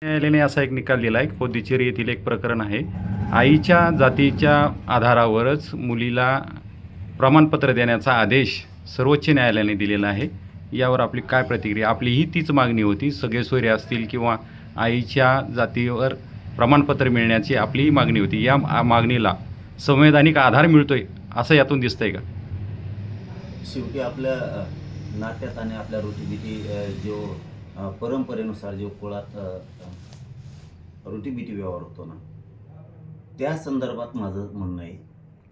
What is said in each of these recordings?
न्यायालयाने असा एक निकाल दिला आहे. पोद्दुचेरी येथील एक प्रकरण आहे. आईच्या जातीच्या आधारावरच मुलीला प्रमाणपत्र देण्याचा आदेश सर्वोच्च न्यायालयाने दिलेला आहे. यावर आपली काय प्रतिक्रिया? आपलीही तीच मागणी होती. सगळे सोयरे असतील किंवा आईच्या जातीवर प्रमाणपत्र मिळण्याची आपलीही मागणी होती. या मागणीला संवैधानिक आधार मिळतोय असं यातून दिसतंय का? शेवटी आपल्या नात्यात आणि आपल्या रोटीबीटी जो परंपरेनुसार जो कुळात रोटीबीटी व्यवहार होतो ना, त्या संदर्भात माझं म्हणणं आहे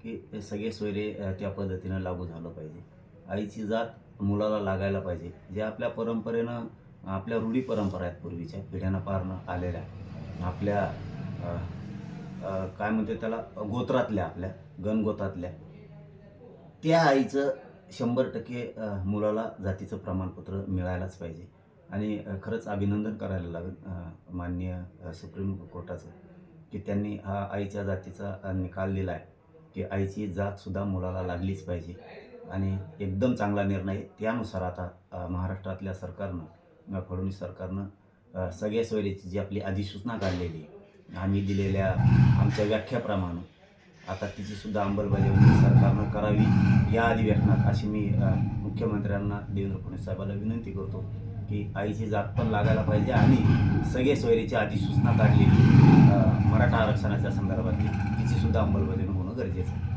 की सगळे सोयरे त्या पद्धतीनं लागू झालं पाहिजे. आईची जात मुलाला लागायला पाहिजे. जे आपल्या परंपरेनं आपल्या रूढी परंपरा आहेत पूर्वीच्या पिढ्यानं पारनं आलेल्या आपल्या काय म्हणते त्याला गोत्रातल्या आपल्या गणगोतातल्या त्या आईचं 100% मुलाला जातीचं प्रमाणपत्र मिळायलाच पाहिजे. आणि खरंच अभिनंदन करायला लागेल माननीय सुप्रीम कोर्टाचं की त्यांनी हा आईच्या जातीचा निकाल दिला आहे की आईची जातसुद्धा मुलाला लागलीच पाहिजे. आणि एकदम चांगला निर्णय. त्यानुसार आता महाराष्ट्रातल्या सरकारनं फडणवीस सरकारनं सगळ्या सोयरीची जी आपली अधिसूचना काढलेली आहे आम्ही दिलेल्या आमच्या व्याख्याप्रमाणे आता तिचीसुद्धा अंमलबजावणी सरकारनं करावी या अधिवेशनात अशी मी मुख्यमंत्र्यांना देवेंद्र फडणवीस साहेबांना विनंती करतो की आईची जात पण लागायला पाहिजे आणि सगळे सोयरीची अधिसूचना काढलेली मराठा आरक्षणाच्या संदर्भातली तिचीसुद्धा अंमलबजावणी होणं गरजेचं आहे.